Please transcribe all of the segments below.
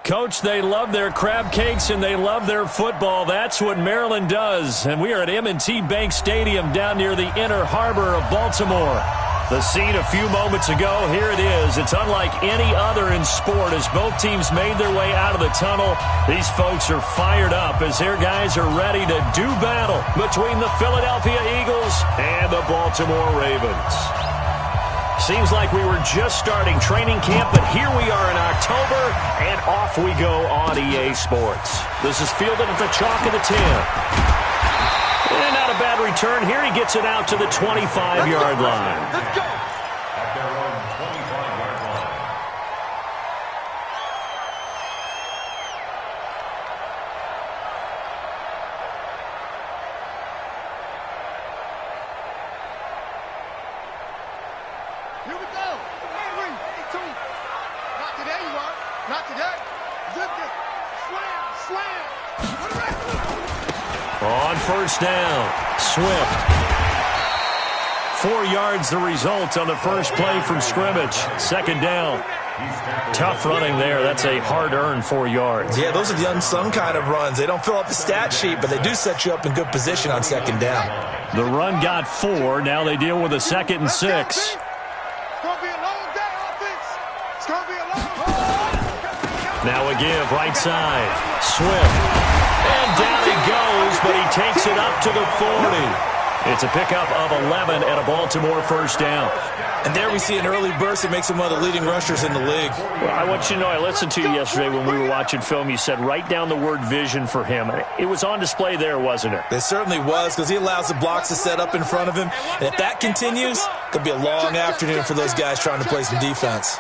Coach, they love their crab cakes and they love their football. That's what Maryland does. And we are at M&T Bank Stadium down near the Inner Harbor of Baltimore. The scene a few moments ago, here it is. It's unlike any other in sport as both teams made their way out of the tunnel. These folks are fired up as their guys are ready to do battle between the Philadelphia Eagles and the Baltimore Ravens. Seems like we were just starting training camp, but here we are in October, and off we go on EA Sports. This is fielded at the chalk of the 10. And not a bad return. Here he gets it out to the 25-yard line. Let's go. At their own 25-yard line. Here we go. 3, 2. Not today, you are. Not today. Zip it. Slam. Slam. On first down, Swift. 4 yards the result on the first play from scrimmage. Second down. Tough running there. That's a hard-earned 4 yards. Yeah, those are the unsung kind of runs. They don't fill up the stat sheet, but they do set you up in good position on second down. The run got 4. Now they deal with a 2nd and 6. It's going to be a long day, offense. It's going to be a long day. Now a give, right side. Swift. And down he goes, but he takes it up to the 40. It's a pickup of 11 and a Baltimore first down. And there we see an early burst that makes him one of the leading rushers in the league. Well, I want you to know, I listened to you yesterday when we were watching film. You said write down the word vision for him. It was on display there, wasn't it? It certainly was, because he allows the blocks to set up in front of him. And if that continues, it could be a long afternoon for those guys trying to play some defense.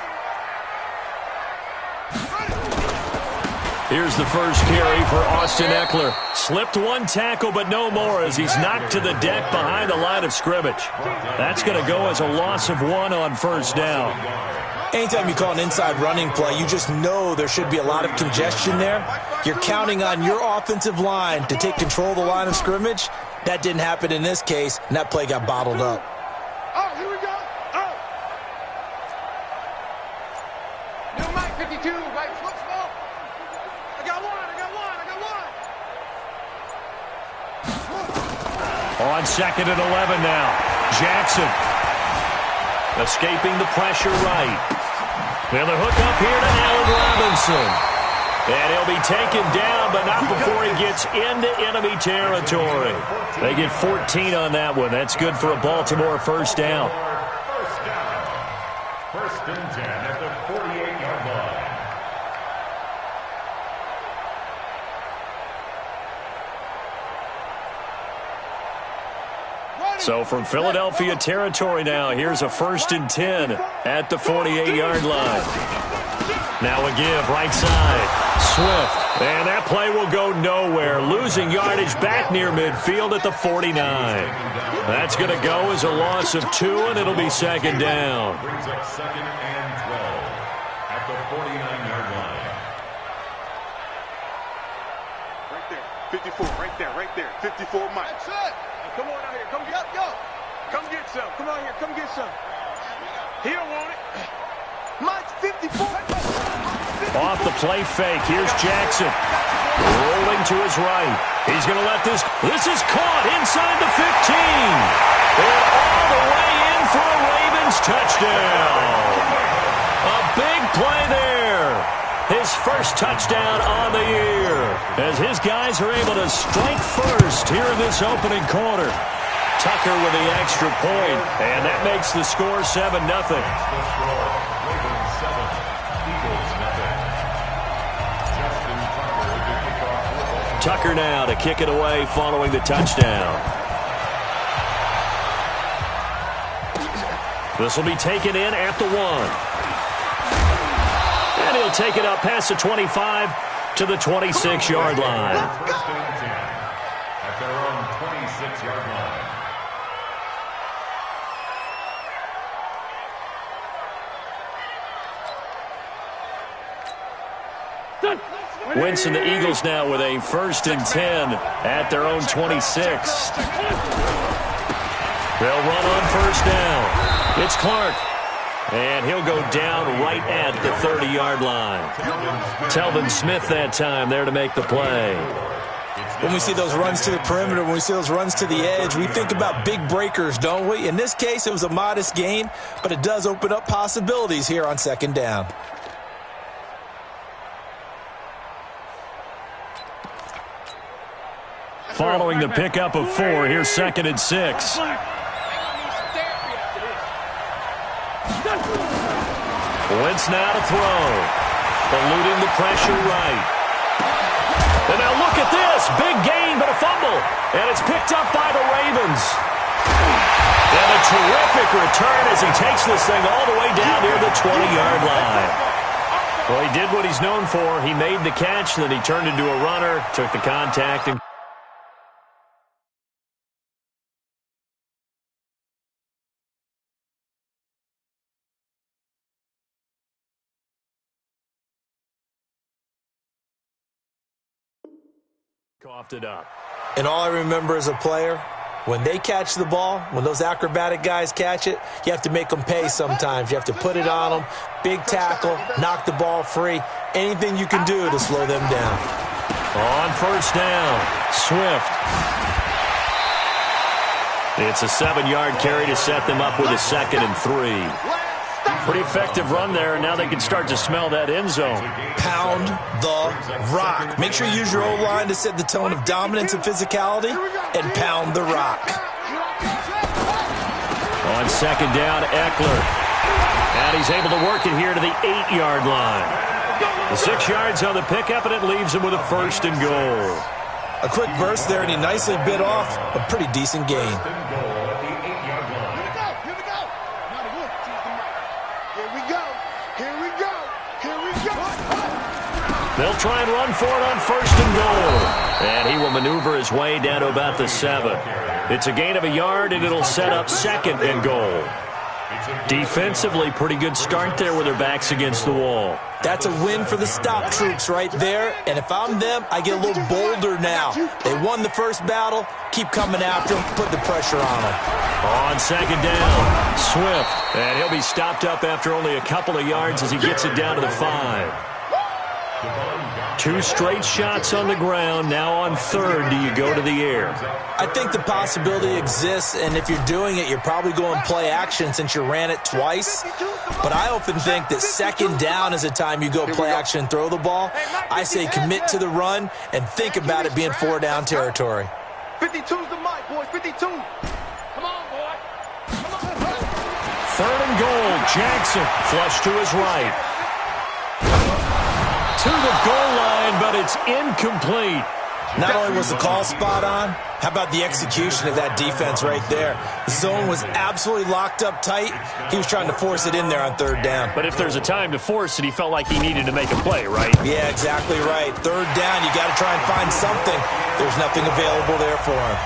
Here's the first carry for Austin Eckler. Slipped one tackle, but no more as he's knocked to the deck behind the line of scrimmage. That's going to go as a loss of 1 on first down. Anytime you call an inside running play, you just know there should be a lot of congestion there. You're counting on your offensive line to take control of the line of scrimmage. That didn't happen in this case, and that play got bottled up. Oh, here we go. Oh. New Mike 52, right foot smoke. I got one. On 2nd and 11 now. Jackson. Escaping the pressure right. And the hook up here to Allen Robinson. And he'll be taken down, but not before he gets into enemy territory. They get 14 on that one. That's good for a Baltimore first down. First down. First and 10 at the 48-yard line. So from Philadelphia territory now, here's a 1st and 10 at the 48-yard line. Now a give, right side. Swift. And that play will go nowhere. Losing yardage back near midfield at the 49. That's going to go as a loss of 2, and it'll be second down. Brings up 2nd and 12 at the 49-yard line. Right there. 54, right there. 54, Mike. That's it. Come on out here. Come get go. Come get some. Come on here. Come get some. He don't want it. Mike's 54. Off the play fake. Here's Jackson. Rolling to his right. He's going to let this. This is caught inside the 15. And all the way in for a Ravens touchdown. A big play there. His first touchdown on the year as his guys are able to strike first here in this opening quarter. Tucker with the extra point, and that makes the score 7-0. The score, Ravens 7, Eagles 0. Justin Tucker with the kickoff. Tucker now to kick it away following the touchdown. This will be taken in at the 1. And he'll take it up past the 25 to the 26-yard line. First and 10 at their own 26-yard line. Winston, the Eagles now with a 1st and 10 at their own 26. They'll run on first down. It's Clark. And he'll go down right at the 30-yard line. Telvin Smith that time there to make the play. When we see those runs to the perimeter, when we see those runs to the edge, we think about big breakers, don't we? In this case, it was a modest gain, but it does open up possibilities here on second down. Following the pickup of 4, here's 2nd and 6. Wentz now to throw. Eluding the pressure right. And now look at this. Big gain, but a fumble. And it's picked up by the Ravens. And a terrific return as he takes this thing all the way down near the 20-yard line. Well, he did what he's known for. He made the catch, then he turned into a runner, took the contact, and coughed it up. And all I remember as a player, when they catch the ball, when those acrobatic guys catch it, you have to make them pay sometimes. You have to put it on them, big tackle, knock the ball free, anything you can do to slow them down. On first down, Swift. It's a 7-yard carry to set them up with a 2nd and 3. Pretty effective run there, and now they can start to smell that end zone. Pound the rock. Make sure you use your O-line to set the tone of dominance and physicality, and pound the rock. On 2nd down, Eckler. And he's able to work it here to the 8-yard line. The 6 yards on the pickup, and it leaves him with a 1st and goal. A quick burst there, and he nicely bit off a pretty decent gain. They'll try and run for it on 1st and goal. And he will maneuver his way down to about the 7. It's a gain of a yard, and it'll set up 2nd and goal. Defensively, pretty good start there with their backs against the wall. That's a win for the stop troops right there. And if I'm them, I get a little bolder now. They won the first battle. Keep coming after them. Put the pressure on them. On 2nd down, Swift. And he'll be stopped up after only a couple of yards as he gets it down to the 5. 2 straight shots on the ground. Now on 3rd, do you go to the air? I think the possibility exists, and if you're doing it, you're probably going play action since you ran it twice. But I often think that 2nd down is the time you go play action and throw the ball. I say commit to the run and think about it being 4-down territory. 52's the mic, boys. 52. Come on, boy. Come on. 3rd and goal. Jackson flush to his right. To the goal line, but it's incomplete. Not only was the call spot on, how about the execution of that defense right there? The zone was absolutely locked up tight. He was trying to force it in there on 3rd down. But if there's a time to force it, he felt like he needed to make a play, right? Yeah, exactly right. 3rd down, you got to try and find something. There's nothing available there for him.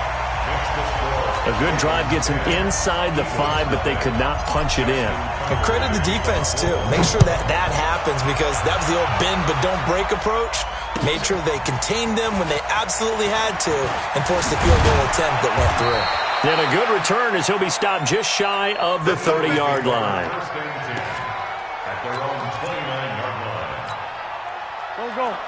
A good drive gets him inside the 5, but they could not punch it in. And credit the defense, too. Make sure that happens because that was the old bend but don't break approach. Made sure they contained them when they absolutely had to and forced the field goal attempt that went through. And a good return as he'll be stopped just shy of the 30-yard line.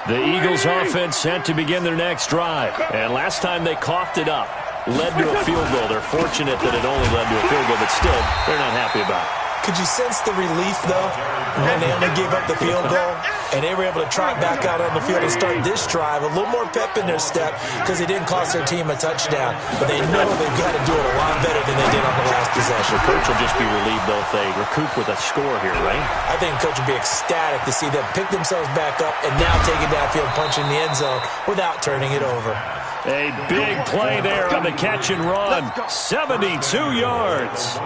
The Eagles offense set to begin their next drive. And last time they coughed it up. Led to a field goal. They're fortunate that it only led to a field goal, but still, they're not happy about it. Could you sense the relief, though, when they only gave up the field goal and they were able to trot back out on the field and start this drive? A little more pep in their step because it didn't cost their team a touchdown, but they know they've got to do it a lot better than they did on the last possession. The coach will just be relieved, though, if they recoup with a score here, right? I think the coach will be ecstatic to see them pick themselves back up and now take it downfield, punching the end zone without turning it over. A big play there on the catch and run. 72 yards.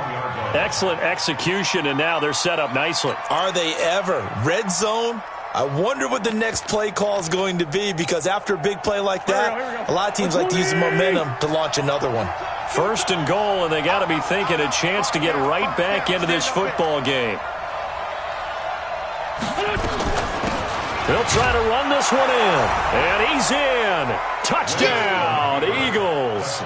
Excellent execution, and now they're set up nicely. Are they ever? Red zone? I wonder what the next play call is going to be because after a big play like that, a lot of teams like to use the momentum to launch another one. 1st and goal, and they got to be thinking a chance to get right back into this football game. They'll try to run this one in, and he's in. Touchdown, Eagles.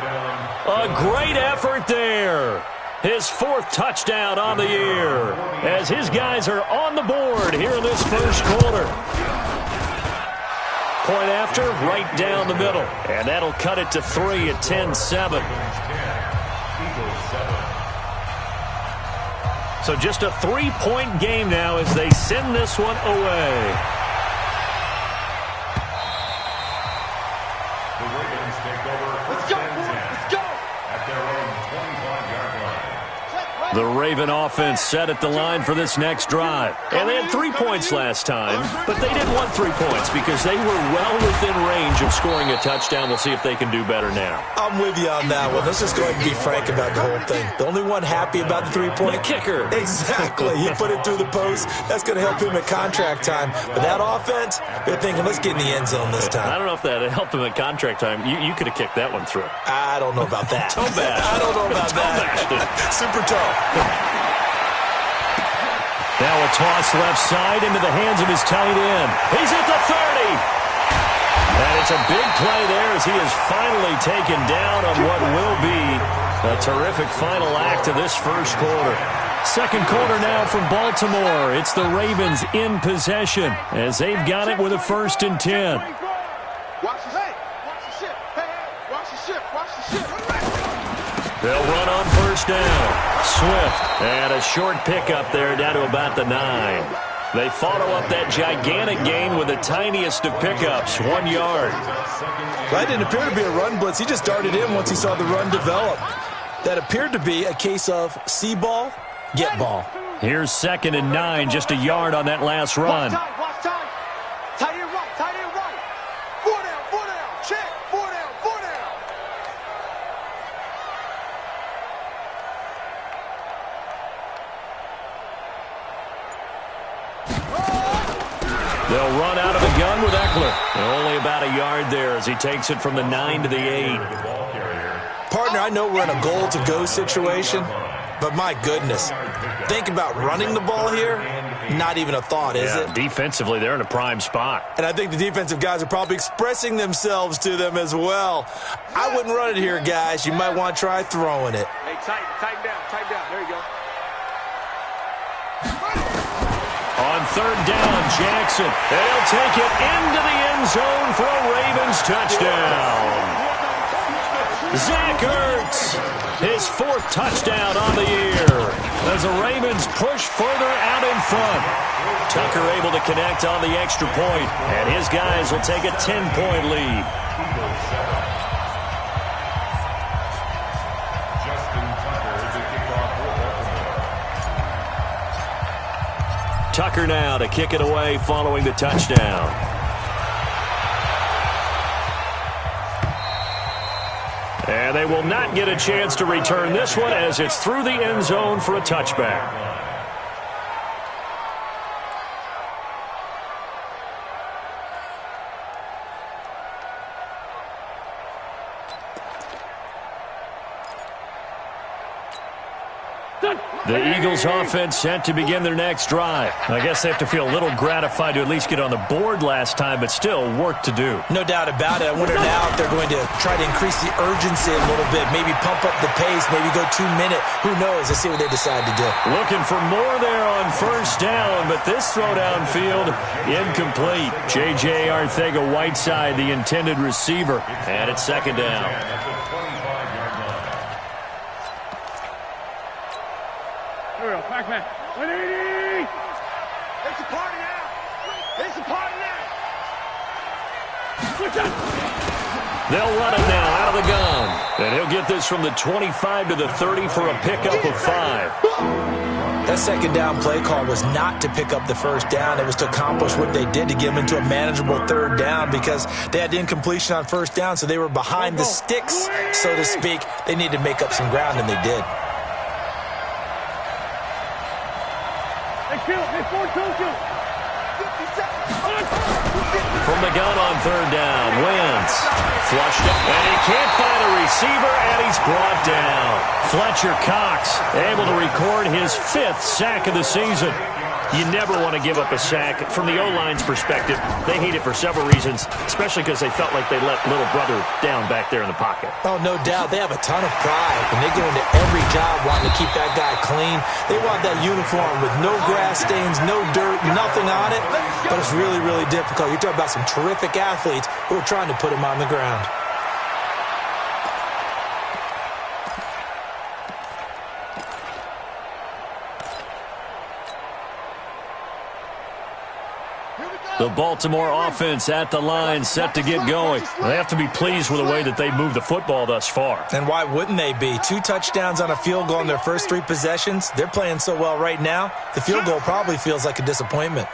A great effort there. His 4th touchdown on the year as his guys are on the board here in this first quarter. Point after, right down the middle. And that'll cut it to 3 at 10-7. So just a 3-point game now as they send this one away. The Ravens take over. Let's go, let's go. At their own 25-yard line. The Raven offense set at the line for this next drive. And they had 3 points last time, but they didn't want 3 points because they were well within range of scoring a touchdown. We'll see if they can do better now. I'm with you on that one. Let's just go ahead and be frank about the whole thing. The only one happy about the 3-point? The kicker. Exactly. He put it through the post. That's going to help him at contract time. But that offense, they're thinking, let's get in the end zone this time. I don't know if that helped him at contract time. You could have kicked that one through. I don't know about that. Toe bash. I don't know about that. Super toe. Now a toss left side into the hands of his tight end. He's at the 30. And it's a big play there as he is finally taken down on what will be a terrific final act of this first quarter. Second quarter now from Baltimore. It's the Ravens in possession as they've got it with a 1st and 10. Watch the ship. Watch the ship. Hey, watch the ship. Watch the ship. They'll run on 1st down. Swift. And a short pickup there down to about the 9. They follow up that gigantic gain with the tiniest of pickups, 1 yard. That didn't appear to be a run blitz. He just darted in once he saw the run develop. That appeared to be a case of see ball, get ball. Here's 2nd and 9, just a yard on that last run. Watch time. Tight end right. Tight end right. 4 down. 4 down. Check. 4 down. 4 down. They'll run out of the gun with Eckler. Only about a yard there as he takes it from the 9 to the 8. Partner, I know we're in a goal-to-go situation, but my goodness, think about running the ball here. Not even a thought, is it? Defensively, they're in a prime spot. And I think the defensive guys are probably expressing themselves to them as well. I wouldn't run it here, guys. You might want to try throwing it. Hey, tighten down. Tighten down. There you go. On 3rd down, Jackson. And he'll take it into the end zone for a Ravens touchdown. Zach Ertz, his 4th touchdown on the year as the Ravens push further out in front. Tucker able to connect on the extra point, and his guys will take a 10-point lead. Tucker now to kick it away following the touchdown. And they will not get a chance to return this one as it's through the end zone for a touchback. The Eagles offense set to begin their next drive. I guess they have to feel a little gratified to at least get on the board last time, but still work to do. No doubt about it. I wonder now if they're going to try to increase the urgency a little bit, maybe pump up the pace, maybe go 2-minute. Who knows? Let's see what they decide to do. Looking for more there on 1st down, but this throw downfield incomplete. J.J. Arcega-Whiteside, the intended receiver, and it's 2nd down. Back, man. 180! It's a party now! It's a party now! They'll run it now out of the gun. And he'll get this from the 25 to the 30 for a pickup of 5. That 2nd down play call was not to pick up the 1st down. It was to accomplish what they did to get them into a manageable 3rd down because they had incompletion on 1st down, so they were behind the sticks, so to speak. They needed to make up some ground, and they did. From the gun on 3rd down, Wentz flushed it, and he can't find a receiver, and he's brought down. Fletcher Cox able to record his 5th sack of the season. You never want to give up a sack. From the O-line's perspective, they hate it for several reasons, especially because they felt like they let little brother down back there in the pocket. Oh, no doubt. They have a ton of pride, and they go into every job wanting to keep that guy clean. They want that uniform with no grass stains, no dirt, nothing on it, but it's really, really difficult. You're talking about some terrific athletes who are trying to put him on the ground. The Baltimore offense at the line, set to get going. They have to be pleased with the way that they moved the football thus far. And why wouldn't they be? 2 touchdowns on a field goal in their first 3 possessions. They're playing so well right now, the field goal probably feels like a disappointment.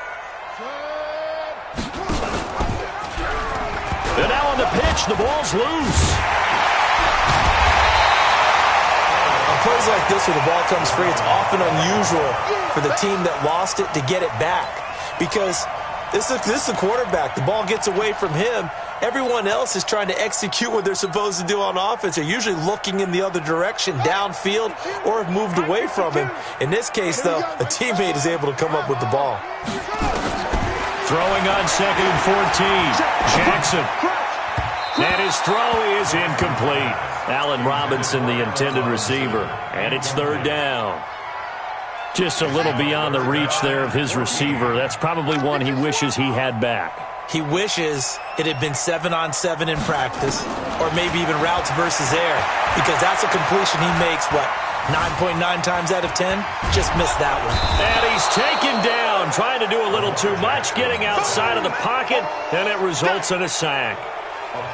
And now on the pitch, the ball's loose. On plays like this where the ball comes free, it's often unusual for the team that lost it to get it back. Because this is the quarterback. The ball gets away from him. Everyone else is trying to execute what they're supposed to do on offense. They're usually looking in the other direction, downfield, or have moved away from him. In this case, though, a teammate is able to come up with the ball. Throwing on 2nd and 14. Jackson. And his throw is incomplete. Allen Robinson, the intended receiver. And it's 3rd down. Just a little beyond the reach there of his receiver. That's probably one he wishes he had back. He wishes it had been 7-on-7 in practice, or maybe even routes versus air, because that's a completion he makes, 9.9 times out of 10? Just missed that one. And he's taken down, trying to do a little too much, getting outside of the pocket, and it results in a sack.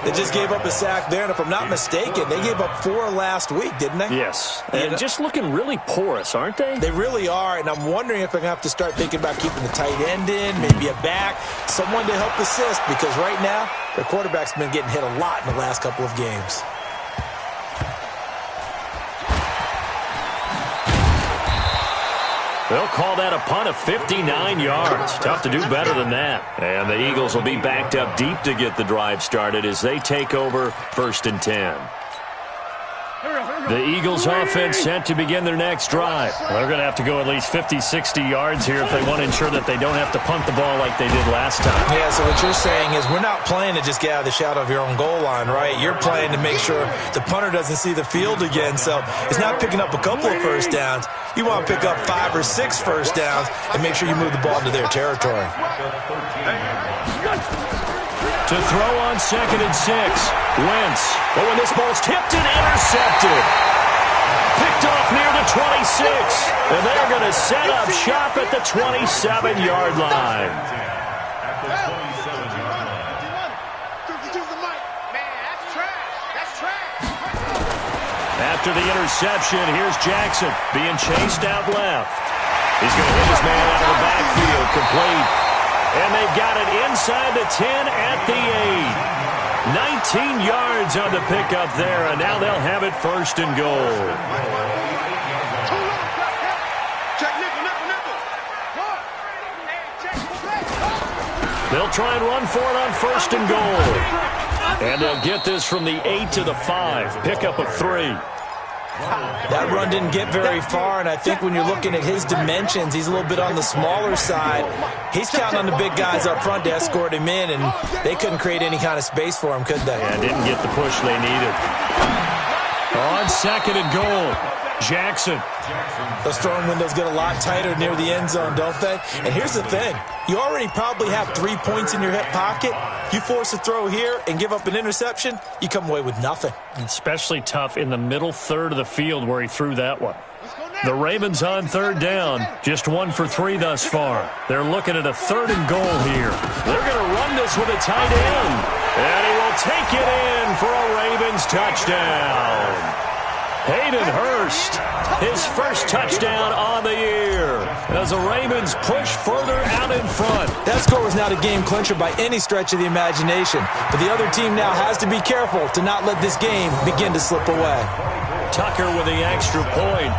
They just gave up a sack there, and if I'm not mistaken, they gave up 4 last week, didn't they? Yes, and just looking really porous, aren't they? They really are, and I'm wondering if they're going to have to start thinking about keeping the tight end in, maybe a back, someone to help assist, because right now, their quarterback's been getting hit a lot in the last couple of games. They'll call that a punt of 59 yards. Tough to do better than that. And the Eagles will be backed up deep to get the drive started as they take over 1st and 10. The Eagles offense set to begin their next drive. Well, they're going to have to go at least 50, 60 yards here if they want to ensure that they don't have to punt the ball like they did last time. Yeah, so what you're saying is we're not playing to just get out of the shadow of your own goal line, right? You're playing to make sure the punter doesn't see the field again. So it's not picking up a couple of first downs. You want to pick up 5 or 6 first downs and make sure you move the ball into their territory. To throw on 2nd and 6. Wentz. But when this ball's tipped and intercepted. Picked off near the 26. And they're going to set up shop at the 27-yard line. After the interception, here's Jackson being chased out left. He's going to hit his man out of the backfield, complete. And they've got it inside the 10 at the 8. 19 yards on the pickup there, and now they'll have it 1st and goal. They'll try and run for it on 1st and goal. And they'll get this from the 8 to the 5. Pickup of 3. That run didn't get very far, and I think when you're looking at his dimensions, he's a little bit on the smaller side. He's counting on the big guys up front to escort him in, and they couldn't create any kind of space for him, could they? Yeah, didn't get the push they needed. On 2nd and goal, Jackson. Those throwing windows get a lot tighter near the end zone, don't they? And here's the thing. You already probably have 3 points in your hip pocket. You force a throw here and give up an interception, you come away with nothing. Especially tough in the middle third of the field where he threw that one. The Ravens on 3rd down, just 1 for 3 thus far. They're looking at a 3rd and goal here. They're going to run this with a tight end. And he will take it in for a Ravens touchdown. Hayden Hurst, his first touchdown on the year as the Ravens push further out in front. That score was not a game clincher by any stretch of the imagination, but the other team now has to be careful to not let this game begin to slip away. Tucker with the extra point,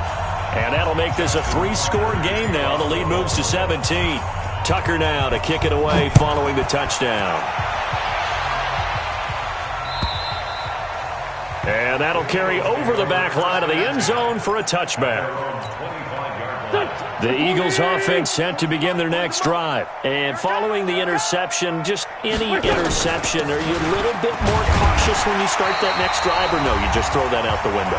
and that'll make this a 3-score game now. The lead moves to 17. Tucker now to kick it away following the touchdown. And that'll carry over the back line of the end zone for a touchback. The Eagles offense set to begin their next drive. And following the interception, just any interception, are you a little bit more cautious when you start that next drive, or no, you just throw that out the window?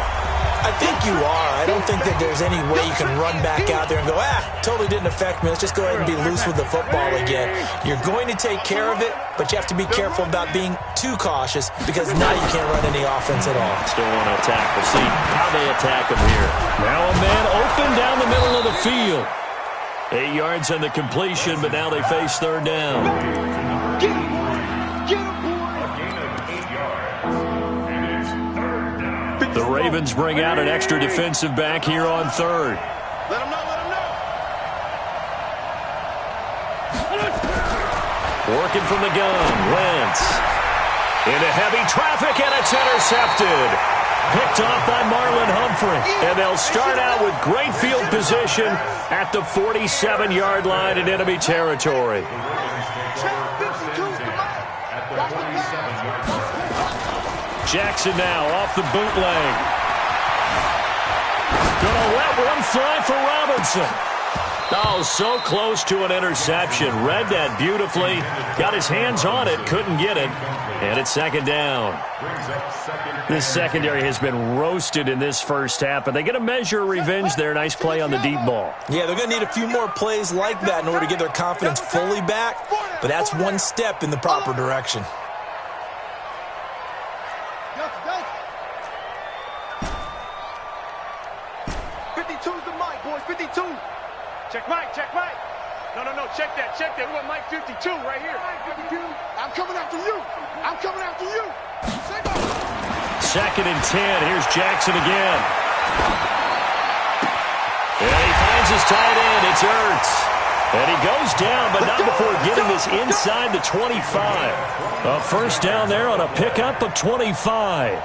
I think you are. I don't think that there's any way you can run back out there and go, totally didn't affect me. Let's just go ahead and be loose with the football again. You're going to take care of it, but you have to be careful about being too cautious because now you can't run any offense at all. Still want to attack. We'll see how they attack him here. Now a man open down the middle of the field. 8 yards on the completion, but now they face third down. A gain of 8 yards. And it's third down. The Ravens bring out an extra defensive back here on third. Let him know, let him know. Working from the gun, Wentz. Into heavy traffic, and it's intercepted. Picked off by Marlon Humphrey. And they'll start out with great field position at the 47-yard line in enemy territory. Jackson now off the bootleg. Gonna let one fly for Robinson. Oh, so close to an interception. Read that beautifully. Got his hands on it, couldn't get it. And it's second down. This secondary has been roasted in this first half, but they get a measure of revenge there. Nice play on the deep ball. Yeah, they're going to need a few more plays like that in order to get their confidence fully back, but that's one step in the proper direction. Check Mike, check Mike. No, check that. We want Mike 52 right here. Mike 52. I'm coming after you. Second and 10. Here's Jackson again. And he finds his tight end. It's Ertz. And he goes down, but not before getting this inside the 25. A first down there on a pickup of 25.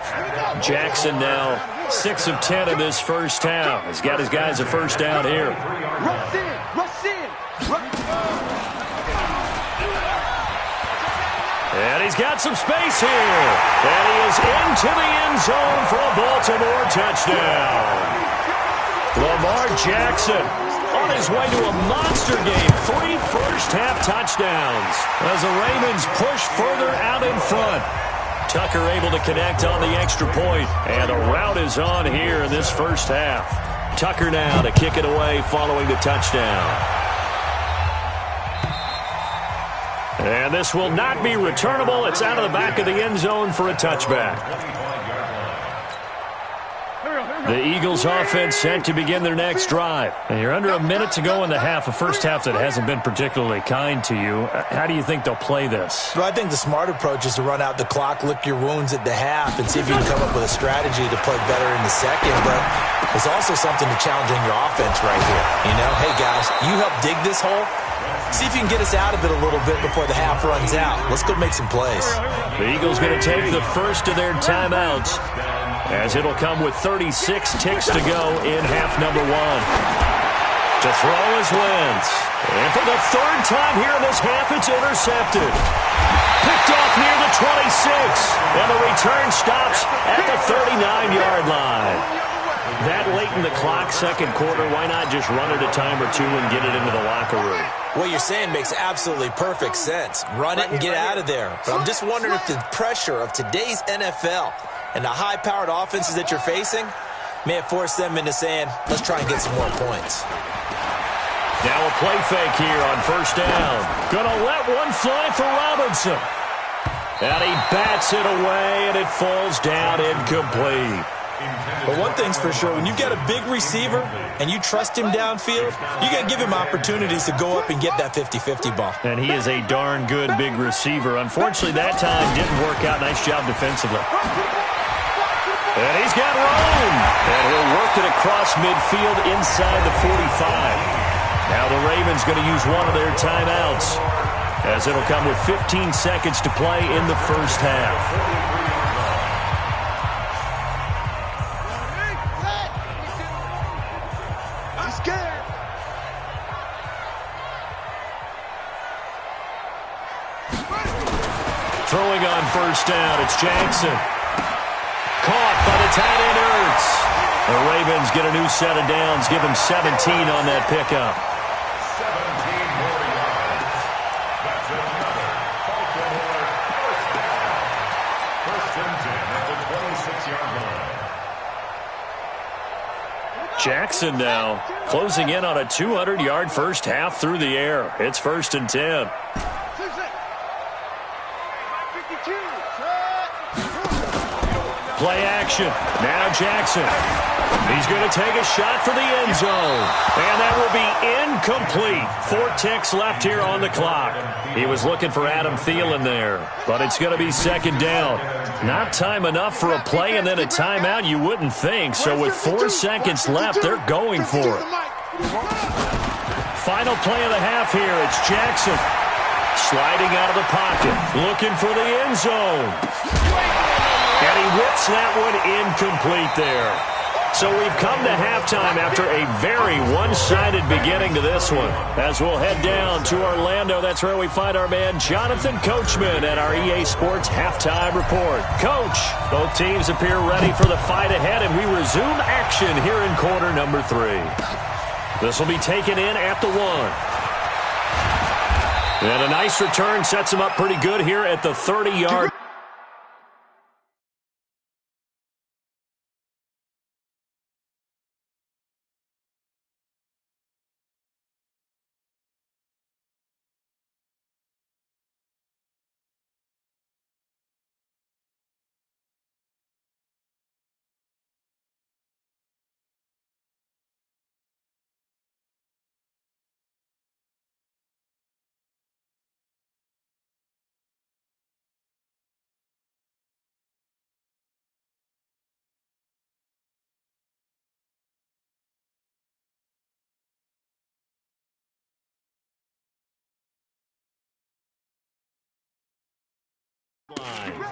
Jackson now 6 of 10 in this first half. He's got his guys a first down here. Rush in. And he's got some space here. And he is into the end zone for a Baltimore touchdown. Lamar Jackson on his way to a monster game. 3 first-half touchdowns as the Ravens push further out in front. Tucker able to connect on the extra point. And the route is on here in this first half. Tucker now to kick it away following the touchdown. And this will not be returnable. It's out of the back of the end zone for a touchback. The Eagles offense set to begin their next drive. And you're under a minute to go in the half, a first half that hasn't been particularly kind to you. How do you think they'll play this? Well, I think the smart approach is to run out the clock, lick your wounds at the half, and see if you can come up with a strategy to play better in the second. But there's also something to challenging your offense right here. You know, hey, guys, you help dig this hole. See if you can get us out of it a little bit before the half runs out. Let's go make some plays. The Eagles going to take the first of their timeouts, as it'll come with 36 ticks to go in half number 1. To throw is Wentz. And for the third time here in this half, it's intercepted. Picked off near the 26. And the return stops at the 39-yard line. That late in the clock, second quarter, why not just run it a time or two and get it into the locker room? What you're saying makes absolutely perfect sense. Run it and get out of there. But I'm just wondering if the pressure of today's NFL and the high-powered offenses that you're facing may have forced them into saying, let's try and get some more points. Now a play fake here on first down. Gonna let one fly for Robinson. And he bats it away, and it falls down incomplete. But one thing's for sure, when you've got a big receiver and you trust him downfield, you got to give him opportunities to go up and get that 50-50 ball. And he is a darn good big receiver. Unfortunately, that time didn't work out. Nice job defensively. And he's got room. And he'll work it across midfield inside the 45. Now the Ravens going to use one of their timeouts, as it'll come with 15 seconds to play in the first half. Throwing on first down, it's Jackson. caught by the tight end Ertz. The Ravens get a new set of downs, give them 17 on that pickup. 17 more yards. That's another Baltimore first down. First and 10 at the 26-yard line. Jackson now closing in on a 200-yard first half through the air. It's first and 10. Play action. Now Jackson. He's going to take a shot for the end zone. And that will be incomplete. 4 ticks left here on the clock. He was looking for Adam Thielen there. But it's going to be second down. Not time enough for a play and then a timeout, you wouldn't think. So with 4 seconds left, they're going for it. Final play of the half here. It's Jackson. Sliding out of the pocket. Looking for the end zone. And he whips that one incomplete there. So we've come to halftime after a very one-sided beginning to this one. As we'll head down to Orlando, that's where we find our man Jonathan Coachman at our EA Sports Halftime Report. Coach, both teams appear ready for the fight ahead, and we resume action here in quarter number 3. This will be taken in at the 1. And a nice return sets him up pretty good here at the 30-yard.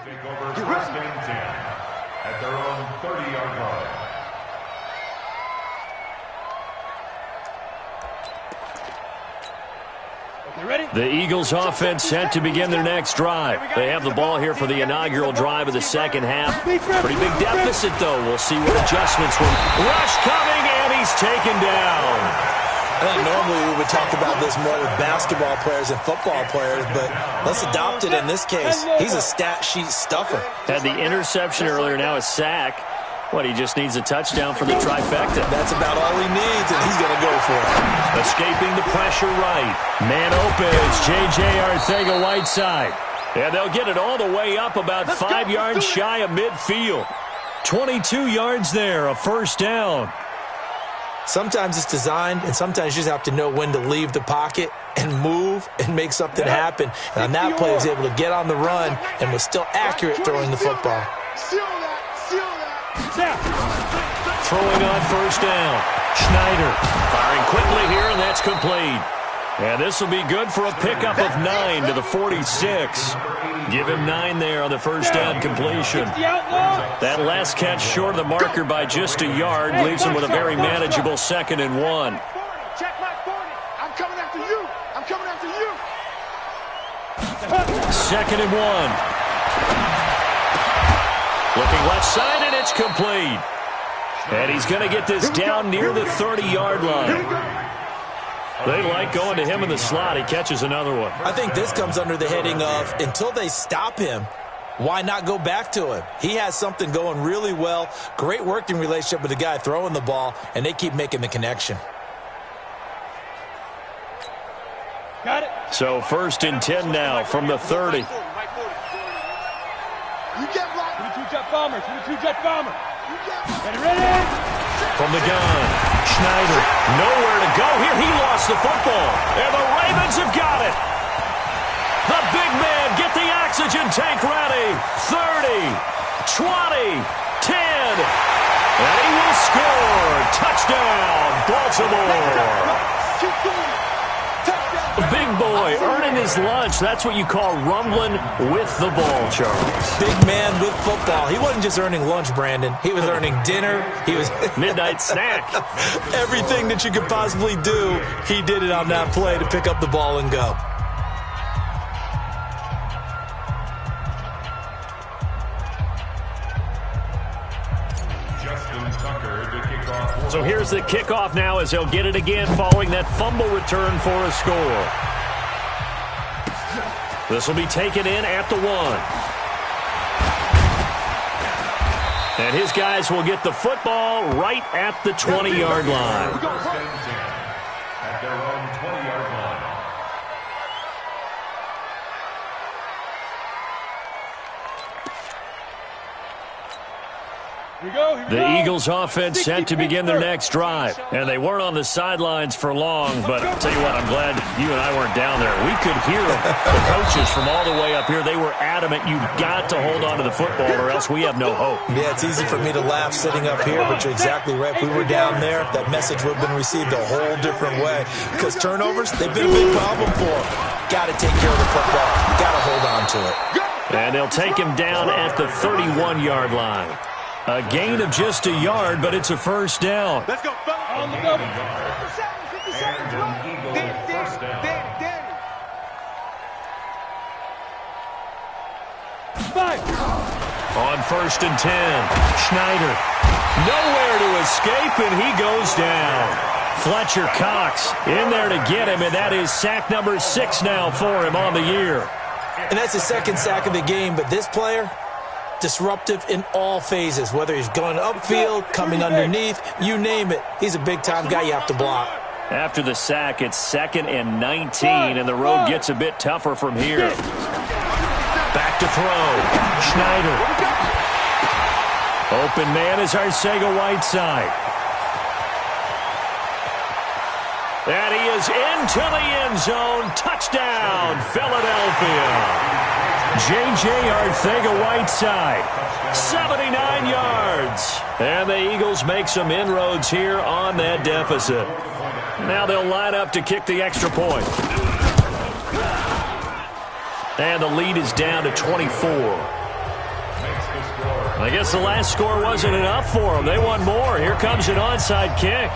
Take over first and 10 at their own 30-yard line. The Eagles offense set to begin their next drive. They have the ball here for the inaugural drive of the second half. Pretty big deficit, though. We'll see what adjustments will. Rush coming, and he's taken down. I think normally we would talk about this more with basketball players and football players, but let's adopt it in this case. He's a stat sheet stuffer. Had the interception earlier, now a sack. What, he just needs a touchdown for the trifecta. That's about all he needs, and he's going to go for it. Escaping the pressure right. Man opens, J.J. Arcega-Whiteside. And they'll get it all the way up about 5 yards shy of midfield. 22 yards there, a first down. Sometimes it's designed, and sometimes you just have to know when to leave the pocket and move and make something happen. And on that play, he was able to get on the run and was still accurate throwing the football. Throwing on first down. Schneider firing quickly here, and that's complete. And this will be good for a pickup of 9 to the 46. Give him 9 there on the first down completion. That last catch short of the marker by just a yard leaves him with a very manageable 2nd and 1. Check my 40. I'm coming after you. I'm coming after you. 2nd and 1. Looking left side, and it's complete. And he's going to get this down near the 30-yard line. They like going to him in the slot. He catches another one. I think this comes under the heading of, until they stop him, why not go back to him? He has something going really well. Great working relationship with the guy throwing the ball, and they keep making the connection. Got it. So 1st and 10 now from the 30. You get blocked. 22-jet bomber. 22-jet bomber. Ready? From the gun, Schneider, nowhere to go here. He lost the football, and the Ravens have got it. The big man, get the oxygen tank ready. 30, 20, 10, and he will score. Touchdown, Baltimore. The big boy earning his lunch. That's what you call rumbling with the ball, Charles. Big man with football. He wasn't just earning lunch, Brandon. He was earning dinner. He was midnight snack. Everything that you could possibly do, he did it on that play to pick up the ball and go. So here's the kickoff now as they'll get it again following that fumble return for a score. This will be taken in at the 1. And his guys will get the football right at the 20-yard line. At their own 20-yard line. The Eagles offense set to begin their next drive. And they weren't on the sidelines for long, but I'll tell you what, I'm glad you and I weren't down there. We could hear the coaches from all the way up here. They were adamant, you've got to hold on to the football or else we have no hope. Yeah, it's easy for me to laugh sitting up here, but you're exactly right. If we were down there, that message would have been received a whole different way. Because turnovers, they've been a big problem for them. Got to take care of the football. Got to hold on to it. And they'll take him down at the 31-yard line. A gain of just a yard, but it's a first down. Let's go, fellas. On the double. 57, And an Eagle first down. On 1st and 10, Schneider. Nowhere to escape, and he goes down. Fletcher Cox in there to get him, and that is sack number 6 now for him on the year. And that's his second sack of the game, but this player, disruptive in all phases, whether he's going upfield, coming underneath, you name it. He's a big-time guy you have to block. After the sack, it's 2nd and 19, and the road gets a bit tougher from here. Back to throw. Schneider. Open man is Arcega-Whiteside. And he is into the end zone. Touchdown, Philadelphia. J.J. Arcega-Whiteside, 79 yards. And the Eagles make some inroads here on that deficit. Now they'll line up to kick the extra point. And the lead is down to 24. I guess the last score wasn't enough for them. They want more. Here comes an onside kick.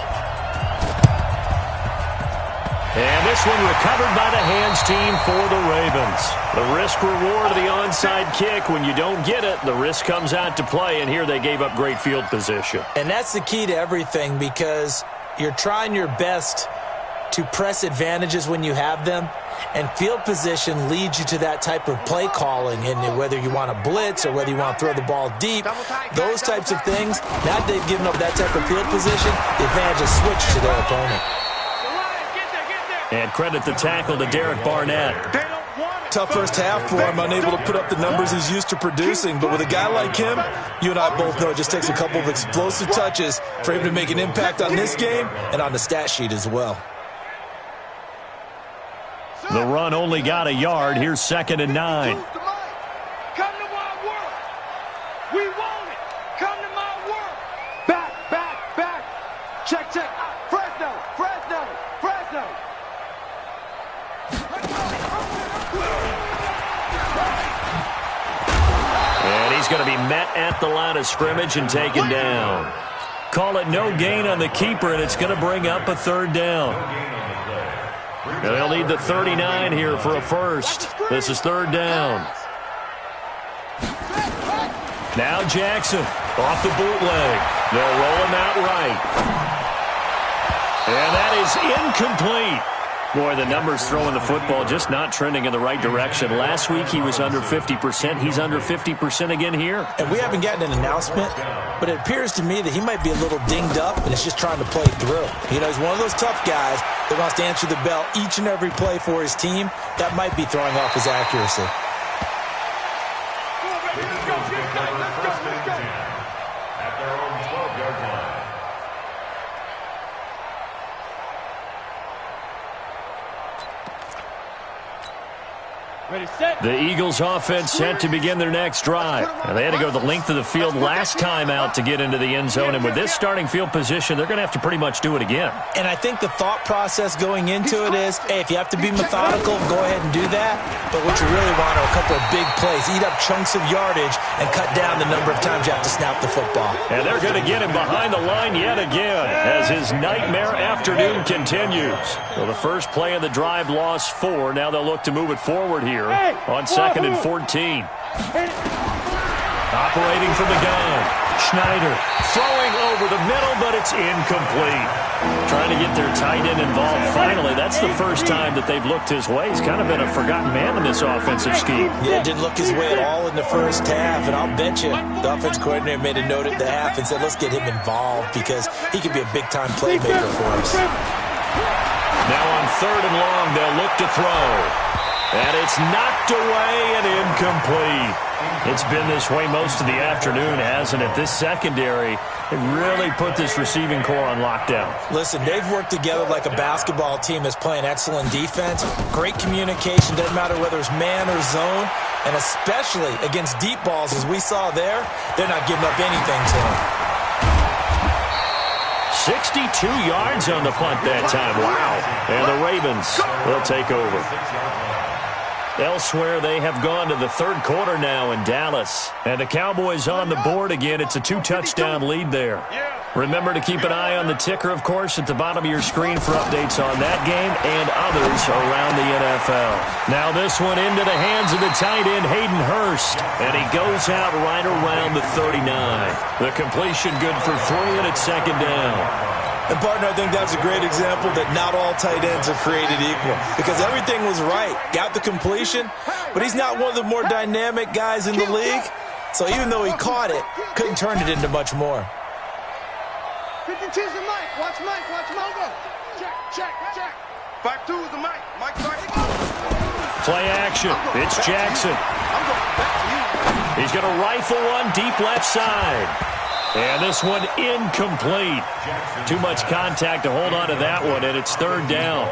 And this one recovered by the hands team for the Ravens. The risk-reward of the onside kick. When you don't get it, the risk comes out to play, and here they gave up great field position. And that's the key to everything because you're trying your best to press advantages when you have them, and field position leads you to that type of play calling, and whether you want to blitz or whether you want to throw the ball deep, those types of things, now that they've given up that type of field position, the advantage is switched to their opponent. And credit the tackle to Derek Barnett. Tough first half for him, unable to put up the numbers he's used to producing. But with a guy like him, you and I both know it just takes a couple of explosive touches for him to make an impact on this game and on the stat sheet as well. The run only got a yard. Here's 2nd and 9. Come to my world. We want it. Come to my world. Back. Check. Fresno. And he's going to be met at the line of scrimmage and taken down. Call it no gain on the keeper, and it's going to bring up a 3rd down. And they'll need the 39 here for a first. This is 3rd down. Now Jackson off the bootleg. They'll roll him out right. And that is incomplete. Boy, the numbers throwing the football just not trending in the right direction. Last week he was under 50%. He's under 50% again here. And we haven't gotten an announcement, but it appears to me that he might be a little dinged up and is just trying to play through. You know, he's one of those tough guys that wants to answer the bell each and every play for his team. That might be throwing off his accuracy. At their own 12-yard line. Ready, set. The Eagles offense set to begin their next drive. And they had to go the length of the field last time out to get into the end zone. And with this starting field position, they're going to have to pretty much do it again. And I think the thought process going into it is, hey, if you have to be methodical, go ahead and do that. But what you really want are a couple of big plays. Eat up chunks of yardage and cut down the number of times you have to snap the football. And they're going to get him behind the line yet again as his nightmare afternoon continues. Well, the first play of the drive lost 4. Now they'll look to move it forward here on 2nd and 14. Operating from the gun, Schneider throwing over the middle, but it's incomplete. Trying to get their tight end involved finally. That's the first time that they've looked his way. He's kind of been a forgotten man in this offensive scheme. Yeah, didn't look his way at all in the first half, and I'll bet you the offense coordinator made a note at the half and said, let's get him involved because he could be a big-time playmaker for us. Now on 3rd and long, they'll look to throw. And it's knocked away and incomplete. It's been this way most of the afternoon, hasn't it? This secondary, it really put this receiving core on lockdown. Listen, they've worked together like a basketball team that's playing excellent defense. Great communication, doesn't matter whether it's man or zone. And especially against deep balls, as we saw there, they're not giving up anything to them. 62 yards on the punt that time. Wow. And the Ravens will take over. Elsewhere, they have gone to the 3rd quarter now in Dallas. And the Cowboys on the board again. It's a 2-touchdown lead there. Remember to keep an eye on the ticker, of course, at the bottom of your screen for updates on that game and others around the NFL. Now this one into the hands of the tight end, Hayden Hurst. And he goes out right around the 39. The completion good for 3, and it's 2nd down. And, partner, I think that's a great example that not all tight ends are created equal because everything was right. Got the completion, but he's not one of the more dynamic guys in the league. So even though he caught it, couldn't turn it into much more. 52's the Mike. Watch Mike. Watch Mike. Check. 5-2 is the Mike. Mike. Play action. It's Jackson. I'm going back to you. He's going to rifle one deep left side. And this one incomplete. Too much contact to hold on to that one, and it's 3rd down.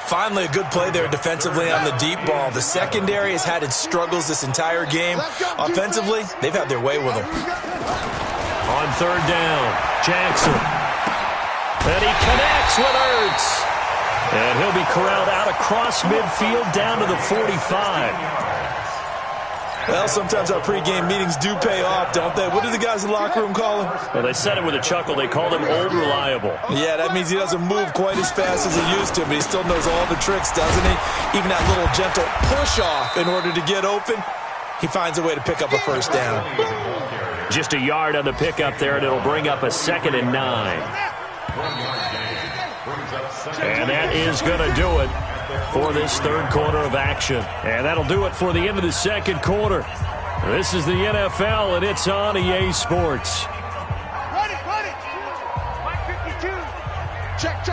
Finally, a good play there defensively on the deep ball. The secondary has had its struggles this entire game. Offensively, they've had their way with them. On 3rd down, Jackson. And he connects with Ertz. And he'll be corralled out across midfield down to the 45. Well, sometimes our pregame meetings do pay off, don't they? What do the guys in the locker room call him? Well, they said it with a chuckle. They called him Old Reliable. Yeah, that means he doesn't move quite as fast as he used to, but he still knows all the tricks, doesn't he? Even that little gentle push-off in order to get open, he finds a way to pick up a 1st down. Just a yard on the pickup there, and it'll bring up a 2nd and 9. And that is going to do it for this 3rd quarter of action. And that'll do it for the end of the 2nd quarter. This is the NFL, and it's on EA Sports. Run it. Mike 52. Check.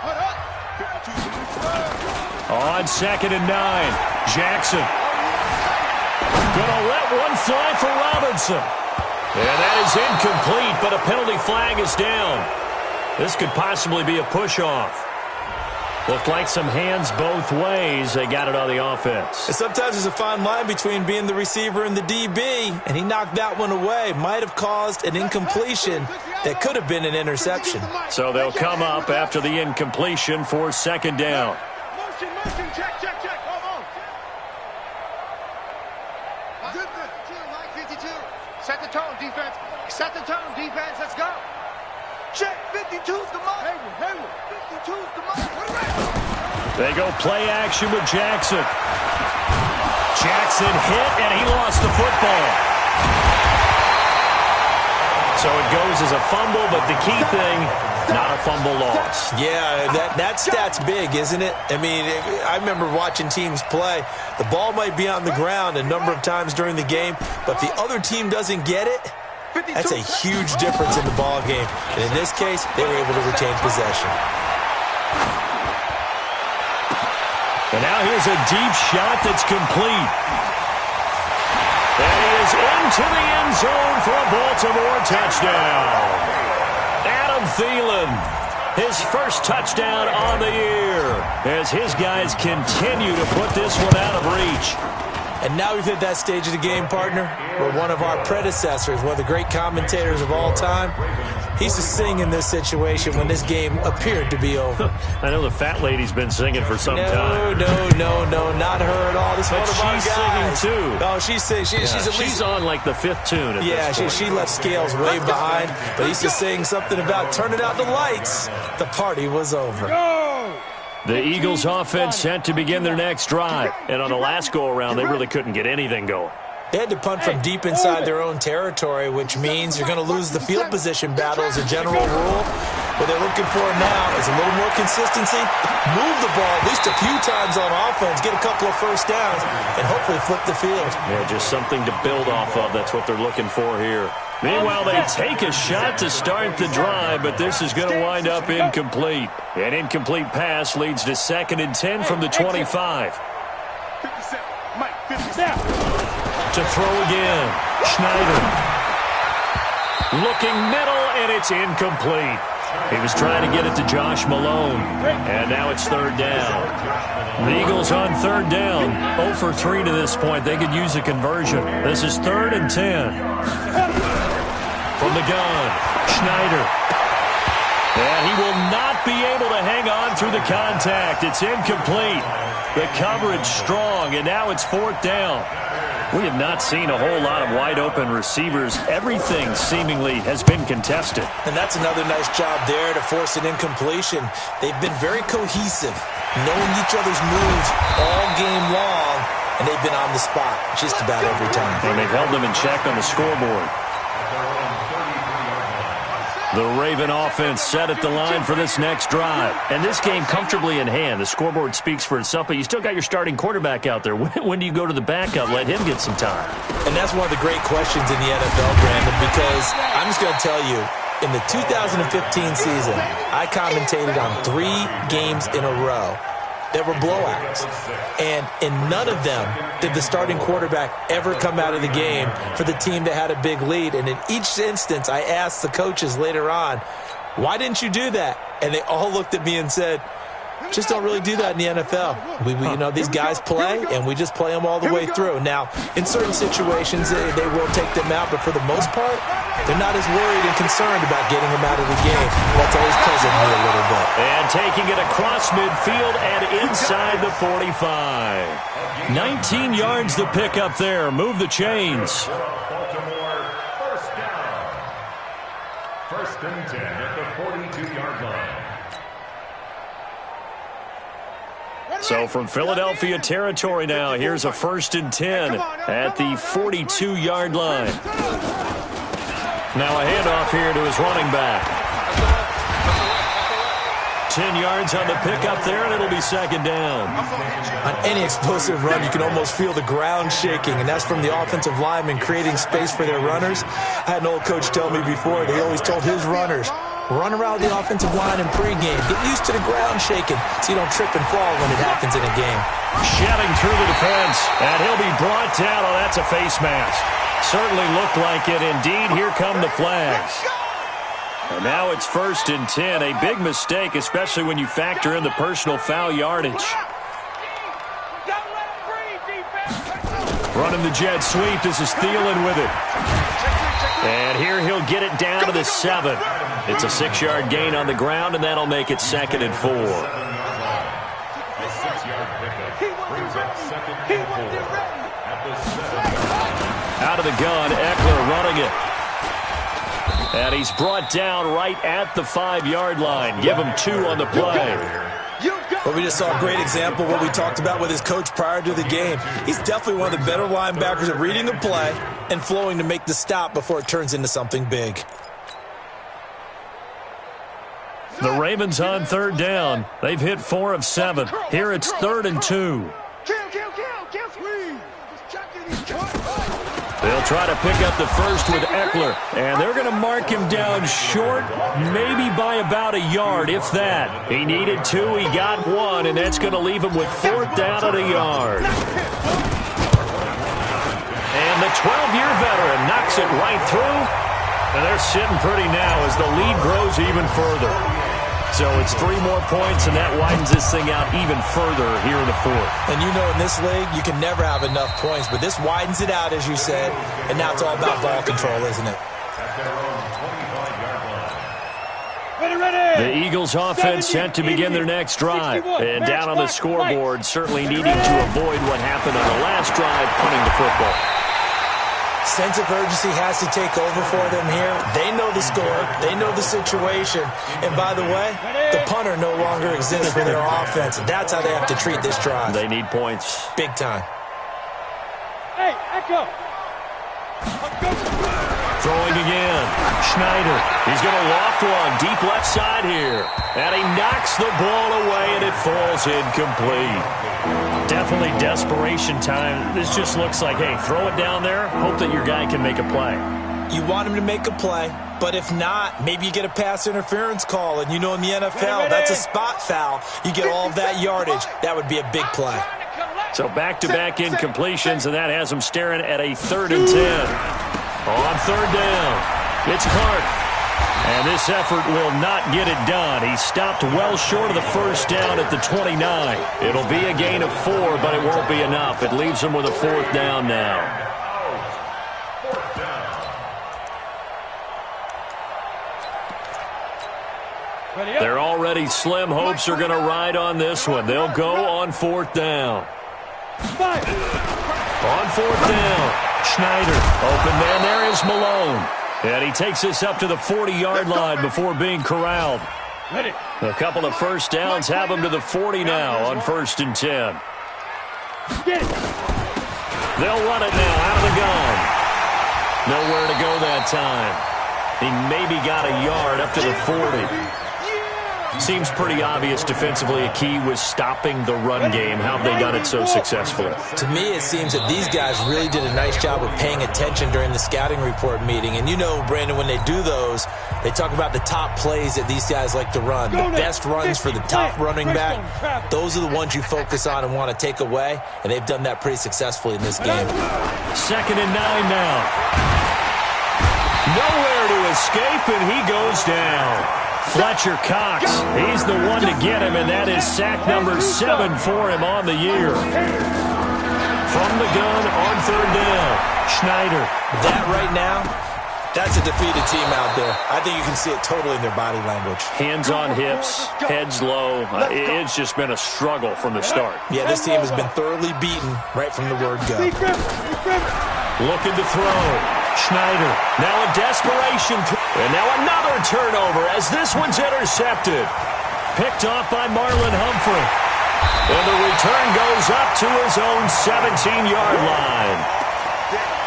Hold up. 52. On 2nd and 9, Jackson. Gonna let one fly for Robinson. And that is incomplete, but a penalty flag is down. This could possibly be a push-off. Looked like some hands both ways. They got it on the offense. And sometimes there's a fine line between being the receiver and the DB, and he knocked that one away. Might have caused an incompletion that could have been an interception. So they'll come up after the incompletion for 2nd down. Motion, check. Hold on. Good. Mike 52. Set the tone, defense. Let's go. Check. 52's the Mike. Hayward. 52's the Mike. They go play action with Jackson. Jackson hit, and he lost the football. So it goes as a fumble, but the key thing, not a fumble loss. Yeah, that stat's big, isn't it? I mean, I remember watching teams play. The ball might be on the ground a number of times during the game, but if the other team doesn't get it, that's a huge difference in the ball game. And in this case, they were able to retain possession. And now here's a deep shot that's complete. And he is into the end zone for a Baltimore touchdown. Adam Thielen, his first touchdown on the year, as his guys continue to put this one out of reach. And now we've hit that stage of the game, partner, where one of our predecessors, one of the great commentators of all time, he used to sing in this situation when this game appeared to be over. I know the fat lady's been singing for some time. No, not her at all. This but one of our guys. She's singing, too. Oh, she's singing. She's on, like, the 5th tune at this point. She left Scales way behind, but he used to sing something about turning out the lights. The party was over. The Eagles offense set to begin their next drive. And on the last go-around, they really couldn't get anything going. They had to punt from deep inside their own territory, which means you're going to lose the field position battle as a general rule. What they're looking for now is a little more consistency, move the ball at least a few times on offense, get a couple of first downs, and hopefully flip the field. Yeah, just something to build off of. That's what they're looking for here. Meanwhile, they take a shot to start the drive, but this is going to wind up incomplete. An incomplete pass leads to 2nd and 10 from the 25. 57. Mike, 57. To throw again. Schneider. Looking middle, and it's incomplete. He was trying to get it to Josh Malone, and now it's 3rd down. The Eagles on 3rd down, 0 for 3 to this point. They could use a conversion. This is 3rd and 10. From the gun, Schneider. And he will not be able to hang on through the contact. It's incomplete. The coverage strong, and now it's 4th down. We have not seen a whole lot of wide-open receivers. Everything seemingly has been contested. And that's another nice job there to force an incompletion. They've been very cohesive, knowing each other's moves all game long, and they've been on the spot just about every time. And they've held them in check on the scoreboard. The Raven offense set at the line for this next drive. And this game comfortably in hand. The scoreboard speaks for itself, but you still got your starting quarterback out there. When do you go to the backup? Let him get some time. And that's one of the great questions in the NFL, Brandon, because I'm just going to tell you, in the 2015 season, I commentated on 3 games in a row that were blowouts. And in none of them did the starting quarterback ever come out of the game for the team that had a big lead. And in each instance, I asked the coaches later on, why didn't you do that? And they all looked at me and said, just don't really do that in the NFL. You know, these guys play, and we just play them all the way through. Now, in certain situations, they will take them out, but for the most part, they're not as worried and concerned about getting them out of the game. That's always puzzled me a little bit. And taking it across midfield and inside the 45. 19 yards the pick up there. Move the chains. Baltimore, 1st down. 1st and 10 at the 42-yard line. So from Philadelphia territory now, here's a 1st and 10 at the 42-yard line. Now a handoff here to his running back. 10 yards on the pickup there, and it'll be 2nd down. On any explosive run, you can almost feel the ground shaking, and that's from the offensive linemen creating space for their runners. I had an old coach tell me before, they always told his runners, run around the offensive line in pregame. Get used to the ground shaking so you don't trip and fall when it happens in a game. Shedding through the defense, and he'll be brought down. Oh, that's a face mask. Certainly looked like it. Indeed, here come the flags. And now it's 1st and 10. A big mistake, especially when you factor in the personal foul yardage. Running the jet sweep. This is Thielen with it. And here he'll get it down to the 7. It's a 6-yard gain on the ground, and that'll make it 2nd and 4. A 6-yard pickup brings up 2nd and 4 at the 7. Out of the gun, Eckler running it. And he's brought down right at the 5-yard line. Give him 2 on the play. Well, we just saw a great example of what we talked about with his coach prior to the game. He's definitely one of the better linebackers at reading a play and flowing to make the stop before it turns into something big. The Ravens on 3rd down. They've hit 4 of 7. Here it's 3rd and 2. They'll try to pick up the first with Eckler, and they're going to mark him down short, maybe by about a yard, if that. He needed 2, he got 1, and that's going to leave him with 4th down at a yard. And the 12-year veteran knocks it right through, and they're sitting pretty now as the lead grows even further. So it's 3 more points, and that widens this thing out even further here in the 4th. And you know in this league, you can never have enough points, but this widens it out, as you said, and now it's all about ball control, isn't it? The Eagles offense set to begin their next drive. And down on the scoreboard, certainly needing to avoid what happened on the last drive, punting the football. Sense of urgency has to take over for them here. They know the score. They know the situation. And by the way, the punter no longer exists for their offense. That's how they have to treat this drive. They need points. Big time. Hey, Echo. Schneider. He's going to loft one deep left side here. And he knocks the ball away, and it falls incomplete. Definitely desperation time. This just looks like, hey, throw it down there, hope that your guy can make a play. You want him to make a play, but if not, maybe you get a pass interference call, and you know in the NFL, that's a spot foul. You get all of that yardage. That would be a big play. So back-to-back incompletions, and that has him staring at a 3rd and 10. On 3rd down, it's Clark. And this effort will not get it done. He stopped well short of the 1st down at the 29. It'll be a gain of 4, but it won't be enough. It leaves him with a 4th down now. Their already slim hopes are going to ride on this one. They'll go on 4th down. On 4th down, Schneider. Open man there is Malone. And he takes this up to the 40-yard line before being corralled. A couple of 1st downs have him to the 40 now on 1st and 10. They'll run it now out of the gun. Nowhere to go that time. He maybe got a yard up to the 40. Seems pretty obvious defensively a key was stopping the run game. How have they done it so successfully? To me, it seems that these guys really did a nice job of paying attention during the scouting report meeting. And you know, Brandon, when they do those, they talk about the top plays that these guys like to run. The best runs for the top running back. Those are the ones you focus on and want to take away. And they've done that pretty successfully in this game. 2nd and 9 now. Nowhere to escape, and he goes down. Fletcher Cox, he's the one to get him, and that is sack number 7 for him on the year. From the gun on 3rd down, Schneider. That right now, that's a defeated team out there. I think you can see it totally in their body language. Hands on hips, heads low. It's just been a struggle from the start. Yeah, this team has been thoroughly beaten right from the word go. Looking to throw. Schneider, now a desperation and now another turnover as this one's intercepted. Picked off by Marlon Humphrey. And the return goes up to his own 17-yard line.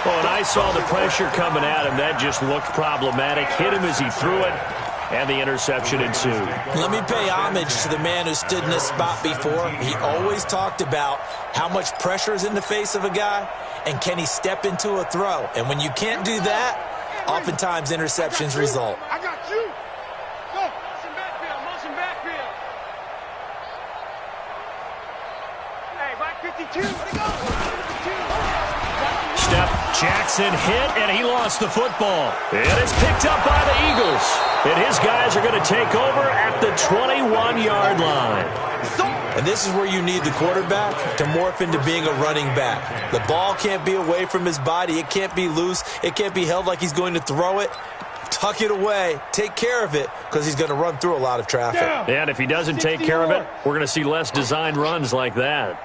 Well, and I saw the pressure coming at him. That just looked problematic. Hit him as he threw it, and the interception ensued. Let me pay homage to the man who stood in this spot before. He always talked about how much pressure is in the face of a guy, and can he step into a throw? And when you can't do that, oftentimes interceptions result. I got you. Go. Motion backfield. Motion backfield. Hey, right 52. Where'd it go? 52. Step Jackson hit, and he lost the football. It is picked up by the Eagles. And his guys are going to take over at the 21-yard line. And this is where you need the quarterback to morph into being a running back. The ball can't be away from his body. It can't be loose. It can't be held like he's going to throw it. Tuck it away. Take care of it because he's going to run through a lot of traffic. And if he doesn't take care of it, we're going to see less designed runs like that.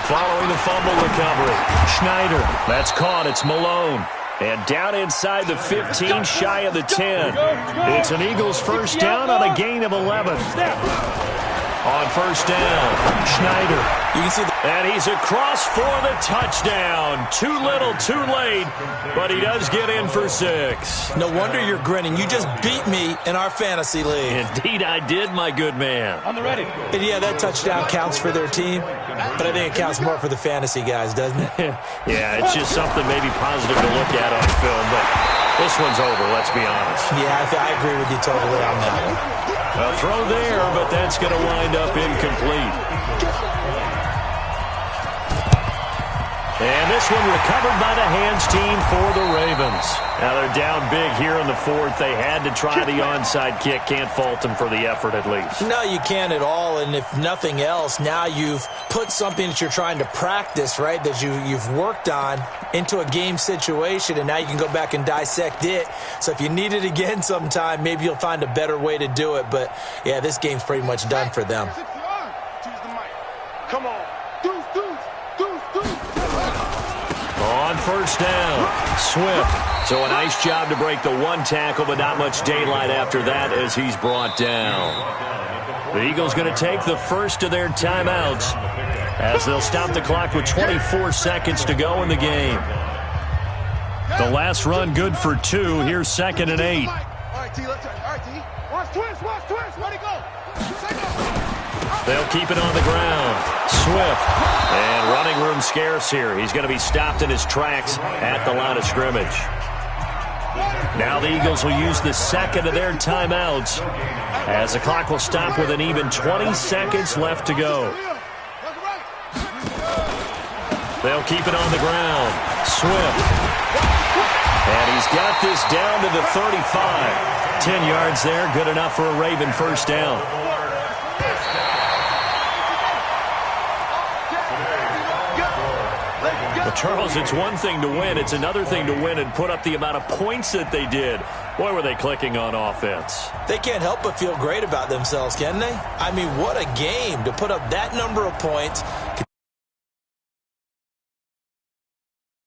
Following the fumble recovery, Schneider. That's caught. It's Malone. And down inside the 15, shy of the 10. It's an Eagles 1st down on a gain of 11. On 1st down, Schneider. You can see and he's across for the touchdown. Too little, too late, but he does get in for 6. No wonder you're grinning. You just beat me in our fantasy league. Indeed I did, my good man. On the ready. And yeah, that touchdown counts for their team, but I think it counts more for the fantasy guys, doesn't it? Yeah, it's just something maybe positive to look at on film, but this one's over, let's be honest. Yeah, I agree with you totally on that one. A throw there, but that's going to wind up incomplete. And this one recovered by the hands team for the Ravens. Now they're down big here in the 4th. They had to try the onside kick. Can't fault them for the effort at least. No, you can't at all. And if nothing else, now you've put something that you're trying to practice, right, that you've worked on into a game situation, and now you can go back and dissect it. So if you need it again sometime, maybe you'll find a better way to do it. But, yeah, this game's pretty much done for them. Come on. On 1st down, Swift. So a nice job to break the 1 tackle, but not much daylight after that as he's brought down. The Eagles going to take the first of their timeouts as they'll stop the clock with 24 seconds to go in the game. The last run good for 2. Here's 2nd and 8. All right, T, let's all right, T. Watch twist, where'd he go? They'll keep it on the ground. Swift. And running room scarce here. He's going to be stopped in his tracks at the line of scrimmage. Now the Eagles will use the second of their timeouts as the clock will stop with an even 20 seconds left to go. They'll keep it on the ground. Swift. And he's got this down to the 35. 10 yards there, good enough for a Raven first down. Well, Charles, it's one thing to win. It's another thing to win and put up the amount of points that they did. Boy, were they clicking on offense. They can't help but feel great about themselves, can they? I mean, what a game to put up that number of points.